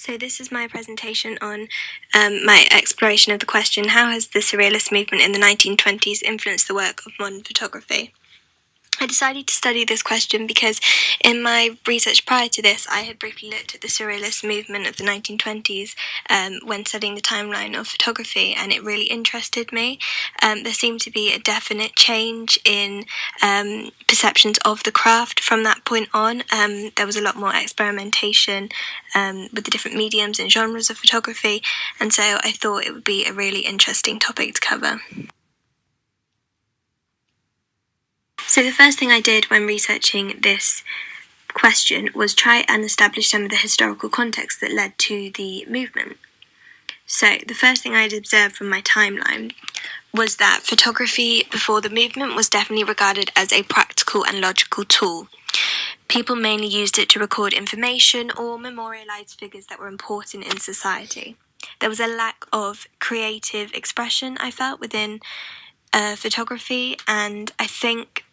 So this is my presentation on my exploration of the question, how has the Surrealist movement in the 1920s influenced the work of modern photography? I decided to study this question because in my research prior to this, I had briefly looked at the Surrealist movement of the 1920s when studying the timeline of photography, and it really interested me. There seemed to be a definite change in perceptions of the craft from that point on. There was a lot more experimentation with the different mediums and genres of photography, and so I thought it would be a really interesting topic to cover. So the first thing I did when researching this question was try and establish some of the historical context that led to the movement. So the first thing I'd observed from my timeline was that photography before the movement was definitely regarded as a practical and logical tool. People mainly used it to record information or memorialize figures that were important in society. There was a lack of creative expression, I felt, within photography, and I think,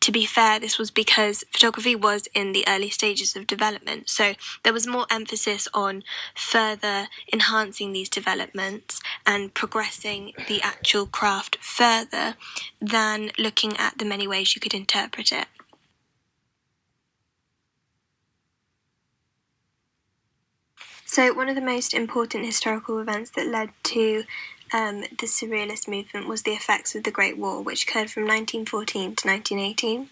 to be fair, this was because photography was in the early stages of development, so there was more emphasis on further enhancing these developments and progressing the actual craft further than looking at the many ways you could interpret it. So one of the most important historical events that led to the Surrealist movement was the effects of the Great War, which occurred from 1914 to 1918.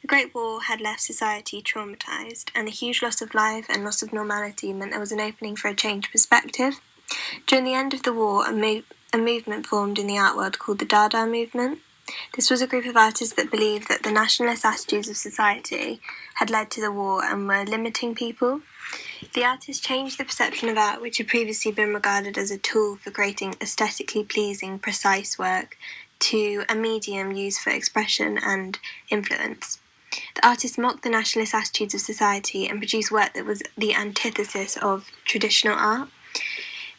The Great War had left society traumatised, and the huge loss of life and loss of normality meant there was an opening for a changed perspective. During the end of the war, a movement formed in the art world called the Dada movement. This was a group of artists that believed that the nationalist attitudes of society had led to the war and were limiting people. The artists changed the perception of art, which had previously been regarded as a tool for creating aesthetically pleasing, precise work, to a medium used for expression and influence. The artists mocked the nationalist attitudes of society and produced work that was the antithesis of traditional art.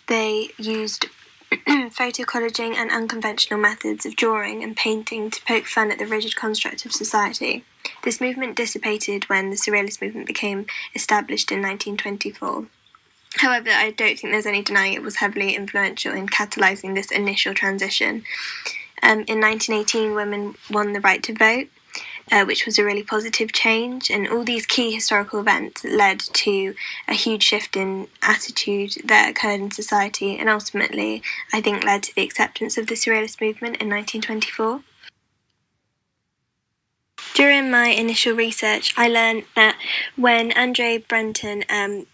They used photocollaging and unconventional methods of drawing and painting to poke fun at the rigid construct of society. This movement dissipated when the Surrealist movement became established in 1924. However, I don't think there's any denying it was heavily influential in catalysing this initial transition. In 1918, women won the right to vote, which was a really positive change, and all these key historical events led to a huge shift in attitude that occurred in society, and ultimately, I think, led to the acceptance of the Surrealist movement in 1924. During my initial research, I learned that when Andre Breton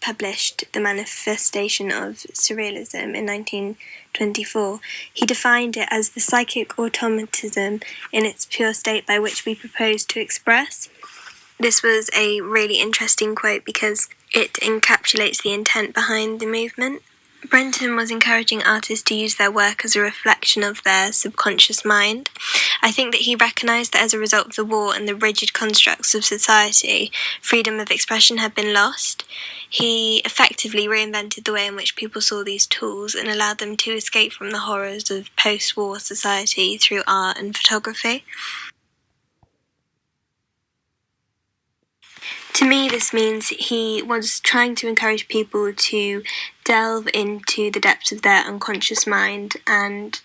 published The Manifestation of Surrealism in 1924, he defined it as the psychic automatism in its pure state by which we propose to express. This was a really interesting quote because it encapsulates the intent behind the movement. Breton was encouraging artists to use their work as a reflection of their subconscious mind. I think that he recognised that as a result of the war and the rigid constructs of society, freedom of expression had been lost. He effectively reinvented the way in which people saw these tools and allowed them to escape from the horrors of post-war society through art and photography. To me, this means he was trying to encourage people to delve into the depths of their unconscious mind and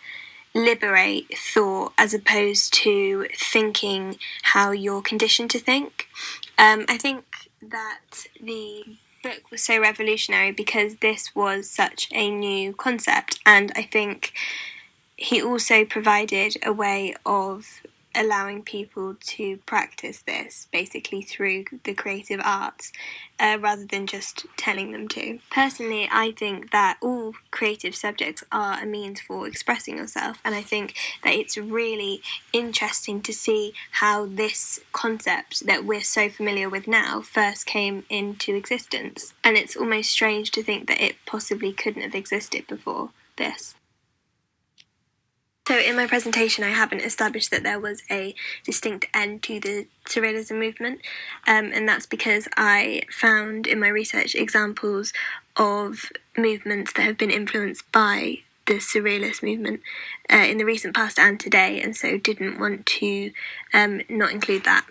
liberate thought as opposed to thinking how you're conditioned to think. I think that the book was so revolutionary because this was such a new concept, and I think he also provided a way of allowing people to practice this basically through the creative arts rather than just telling them to. Personally, I think that all creative subjects are a means for expressing yourself, and I think that it's really interesting to see how this concept that we're so familiar with now first came into existence, and it's almost strange to think that it possibly couldn't have existed before this. So in my presentation, I haven't established that there was a distinct end to the Surrealism movement, and that's because I found in my research examples of movements that have been influenced by the Surrealist movement in the recent past and today, and so didn't want to not include that.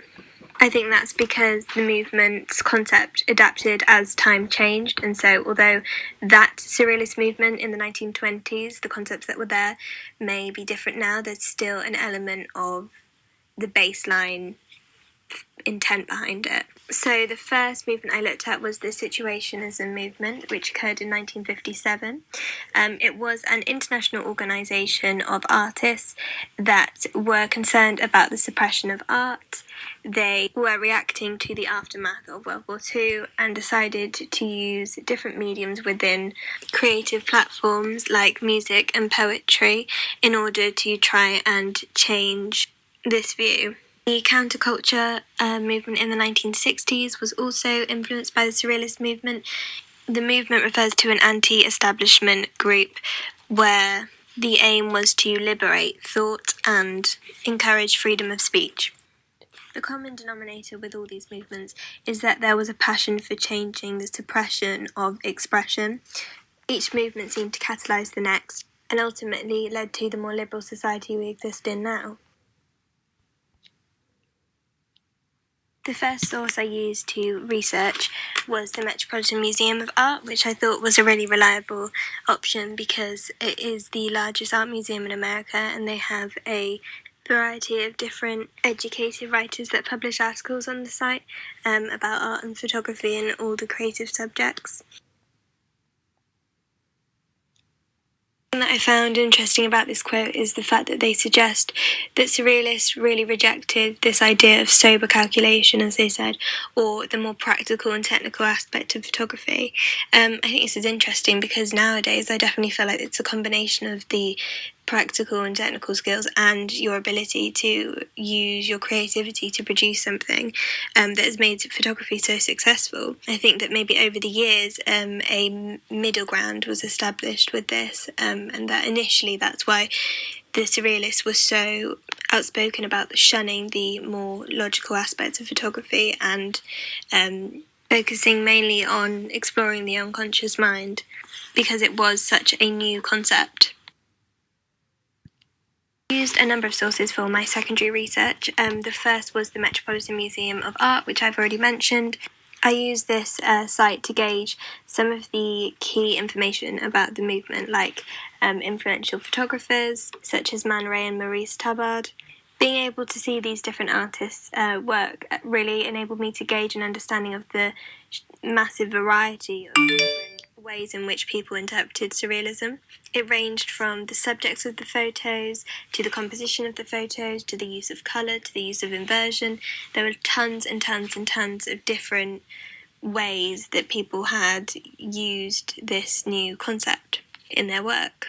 I think that's because the movement's concept adapted as time changed, and so although that surrealist movement in the 1920s, the concepts that were there may be different now, there's still an element of the baseline intent behind it. So the first movement I looked at was the Situationism movement, which occurred in 1957. It was an international organisation of artists that were concerned about the suppression of art. They were reacting to the aftermath of World War II and decided to use different mediums within creative platforms like music and poetry in order to try and change this view. The counterculture movement in the 1960s was also influenced by the Surrealist movement. The movement refers to an anti-establishment group where the aim was to liberate thought and encourage freedom of speech. The common denominator with all these movements is that there was a passion for changing the suppression of expression. Each movement seemed to catalyse the next and ultimately led to the more liberal society we exist in now. The first source I used to research was the Metropolitan Museum of Art, which I thought was a really reliable option because it is the largest art museum in America and they have a variety of different educated writers that publish articles on the site about art and photography and all the creative subjects. The thing that I found interesting about this quote is the fact that they suggest that surrealists really rejected this idea of sober calculation, as they said, or the more practical and technical aspect of photography. I think this is interesting because nowadays I definitely feel like it's a combination of the practical and technical skills and your ability to use your creativity to produce something that has made photography so successful. I think that maybe over the years a middle ground was established with this and that initially that's why the surrealists were so outspoken about shunning the more logical aspects of photography and focusing mainly on exploring the unconscious mind because it was such a new concept. I used a number of sources for my secondary research. The first was the Metropolitan Museum of Art, which I've already mentioned. I used this site to gauge some of the key information about the movement, like influential photographers such as Man Ray and Maurice Tabard. Being able to see these different artists' work really enabled me to gauge an understanding of the massive variety of different ways in which people interpreted surrealism. It ranged from the subjects of the photos, to the composition of the photos, to the use of colour, to the use of inversion. There were tons and tons and tons of different ways that people had used this new concept in their work.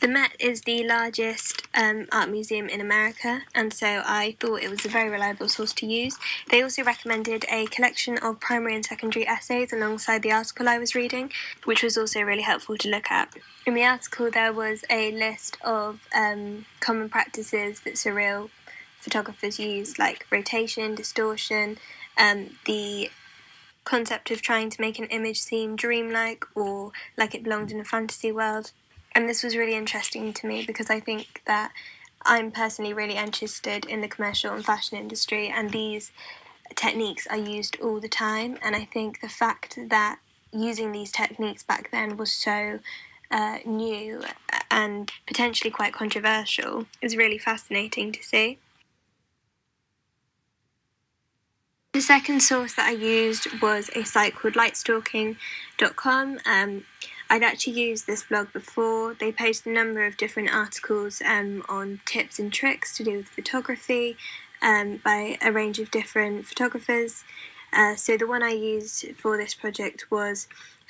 The Met is the largest art museum in America, and so I thought it was a very reliable source to use. They also recommended a collection of primary and secondary essays alongside the article I was reading, which was also really helpful to look at. In the article there was a list of common practices that surreal photographers use, like rotation, distortion, the concept of trying to make an image seem dreamlike or like it belonged in a fantasy world. And this was really interesting to me because I think that I'm personally really interested in the commercial and fashion industry, and these techniques are used all the time. And I think the fact that using these techniques back then was so new and potentially quite controversial is really fascinating to see. The second source that I used was a site called lightstalking.com. I'd actually used this blog before. They post a number of different articles on tips and tricks to do with photography by a range of different photographers. So the one I used for this project was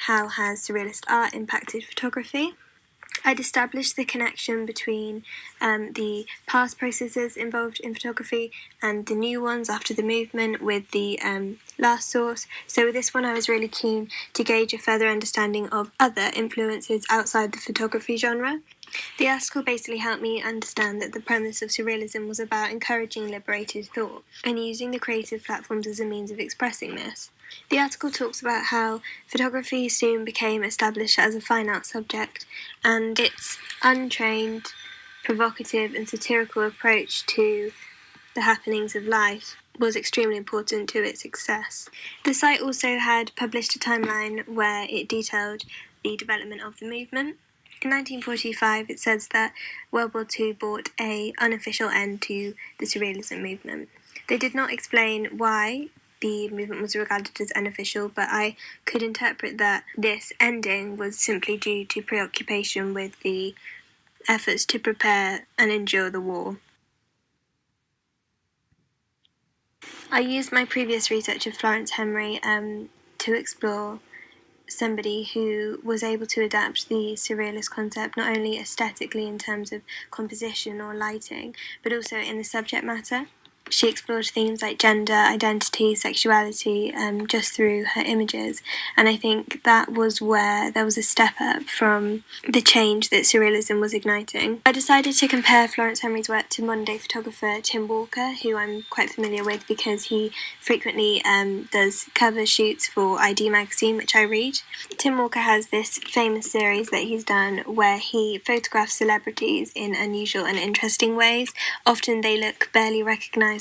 How Has Surrealist Art Impacted Photography? I'd established the connection between the past processes involved in photography and the new ones after the movement with the last source. So with this one I was really keen to gauge a further understanding of other influences outside the photography genre. The article basically helped me understand that the premise of surrealism was about encouraging liberated thought and using the creative platforms as a means of expressing this. The article talks about how photography soon became established as a fine art subject, and its untrained, provocative and satirical approach to the happenings of life was extremely important to its success. The site also had published a timeline where it detailed the development of the movement. In 1945, it says that World War II brought an unofficial end to the Surrealism movement. They did not explain why the movement was regarded as unofficial, but I could interpret that this ending was simply due to preoccupation with the efforts to prepare and endure the war. I used my previous research of Florence Henry to explore somebody who was able to adapt the surrealist concept not only aesthetically in terms of composition or lighting, but also in the subject matter. She explored themes like gender, identity, sexuality, just through her images, and I think that was where there was a step up from the change that surrealism was igniting. I decided to compare Florence Henry's work to modern-day photographer Tim Walker, who I'm quite familiar with because he frequently does cover shoots for ID magazine, which I read. Tim Walker has this famous series that he's done where he photographs celebrities in unusual and interesting ways. Often they look barely recognisable.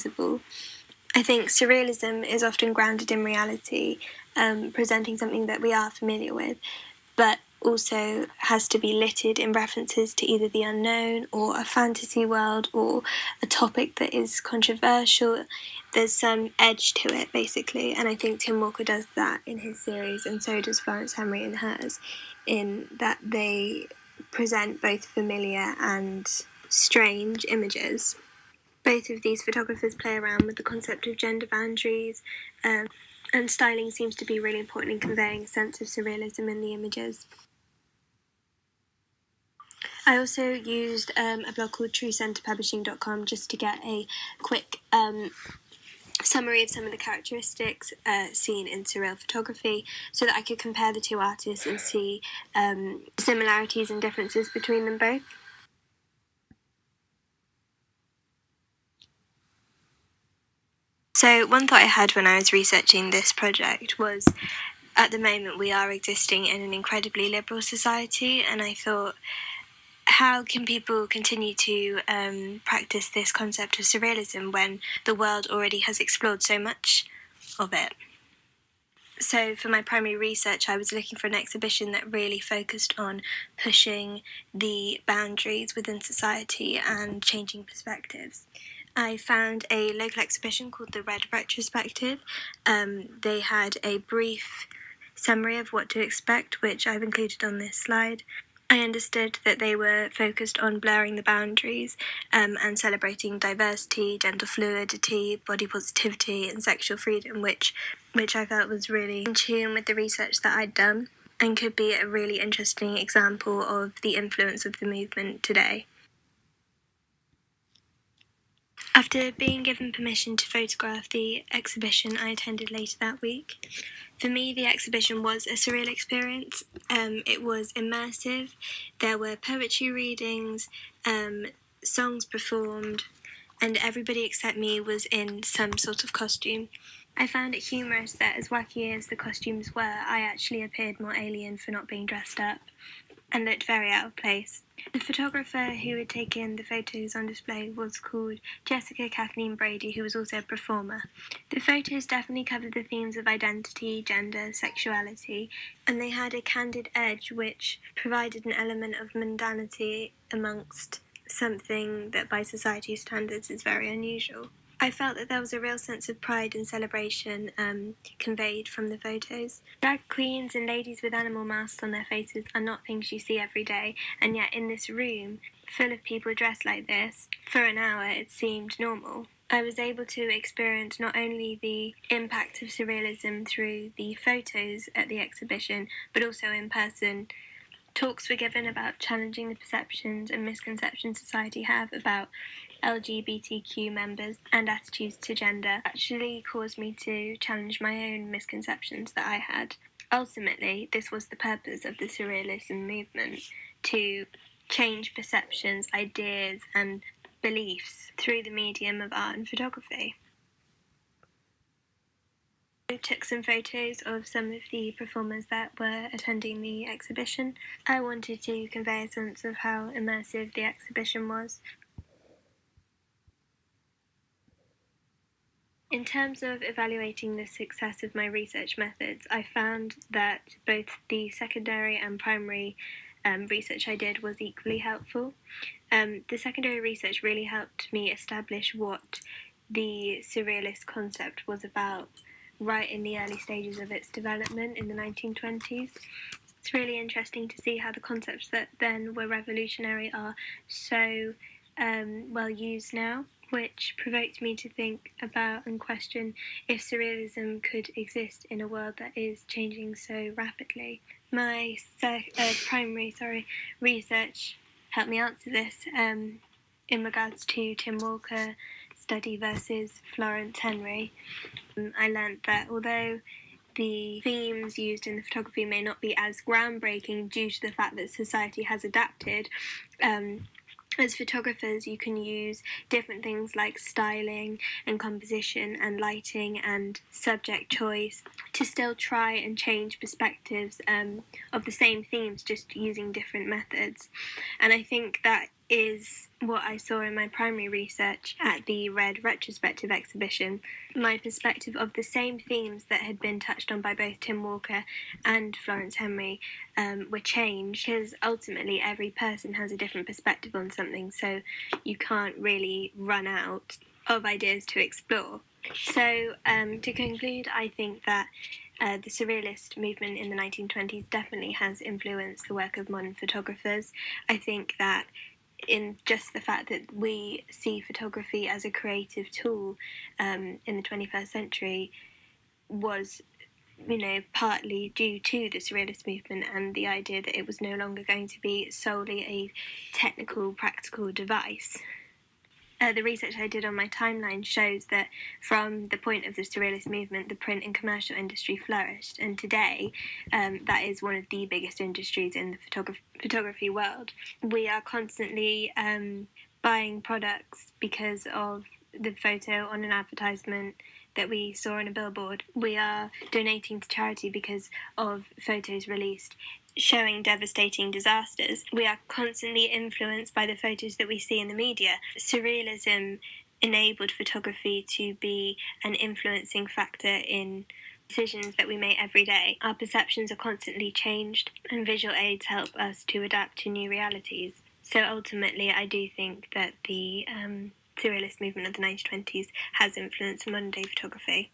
I think surrealism is often grounded in reality, presenting something that we are familiar with, but also has to be littered in references to either the unknown or a fantasy world or a topic that is controversial. There's some edge to it, basically, and I think Tim Walker does that in his series, and so does Florence Henry in hers, in that they present both familiar and strange images. Both of these photographers play around with the concept of gender boundaries, and styling seems to be really important in conveying a sense of surrealism in the images. I also used a blog called truecenterpublishing.com just to get a quick summary of some of the characteristics seen in surreal photography so that I could compare the two artists and see similarities and differences between them both. So one thought I had when I was researching this project was, at the moment we are existing in an incredibly liberal society, and I thought, how can people continue to practice this concept of surrealism when the world already has explored so much of it? So for my primary research, I was looking for an exhibition that really focused on pushing the boundaries within society and changing perspectives. I found a local exhibition called the Red Retrospective. They had a brief summary of what to expect, which I've included on this slide. I understood that they were focused on blurring the boundaries and celebrating diversity, gender fluidity, body positivity, and sexual freedom, which I felt was really in tune with the research that I'd done and could be a really interesting example of the influence of the movement today. After being given permission to photograph the exhibition I attended later that week, for me the exhibition was a surreal experience. It was immersive. There were poetry readings, songs performed, and everybody except me was in some sort of costume. I found it humorous that, as wacky as the costumes were, I actually appeared more alien for not being dressed up and looked very out of place. The photographer who had taken the photos on display was called Jessica Kathleen Brady, who was also a performer. The photos definitely covered the themes of identity, gender, sexuality, and they had a candid edge which provided an element of mundanity amongst something that by society's standards is very unusual. I felt that there was a real sense of pride and celebration conveyed from the photos. Drag queens and ladies with animal masks on their faces are not things you see every day, and yet in this room, full of people dressed like this, for an hour it seemed normal. I was able to experience not only the impact of surrealism through the photos at the exhibition, but also in person. Talks were given about challenging the perceptions and misconceptions society have about LGBTQ members and attitudes to gender. Actually caused me to challenge my own misconceptions that I had. Ultimately, this was the purpose of the surrealism movement, to change perceptions, ideas, and beliefs through the medium of art and photography. I took some photos of some of the performers that were attending the exhibition. I wanted to convey a sense of how immersive the exhibition was. In terms of evaluating the success of my research methods, I found that both the secondary and primary research I did was equally helpful. The secondary research really helped me establish what the surrealist concept was about right in the early stages of its development in the 1920s. It's really interesting to see how the concepts that then were revolutionary are so well used now, which provoked me to think about and question if surrealism could exist in a world that is changing so rapidly. My primary research helped me answer this in regards to Tim Walker study versus Florence Henry. I learnt that although the themes used in the photography may not be as groundbreaking due to the fact that society has adapted, as photographers, you can use different things like styling and composition and lighting and subject choice to still try and change perspectives of the same themes, just using different methods. And I think that is what I saw in my primary research at the Red Retrospective exhibition. My perspective of the same themes that had been touched on by both Tim Walker and Florence Henry were changed, because ultimately every person has a different perspective on something, so you can't really run out of ideas to explore. So to conclude, I think that the Surrealist movement in the 1920s definitely has influenced the work of modern photographers. I think that in just the fact that we see photography as a creative tool in the 21st century was, partly due to the Surrealist movement and the idea that it was no longer going to be solely a technical, practical device. The research I did on my timeline shows that from the point of the Surrealist movement, the print and commercial industry flourished, and today that is one of the biggest industries in the photography world. We are constantly buying products because of the photo on an advertisement that we saw on a billboard. We are donating to charity because of photos released showing devastating disasters. We are constantly influenced by the photos that we see in the media. Surrealism enabled photography to be an influencing factor in decisions that we make every day. Our perceptions are constantly changed, and visual aids help us to adapt to new realities. So ultimately, I do think that the Surrealist movement of the 1920s has influenced modern day photography.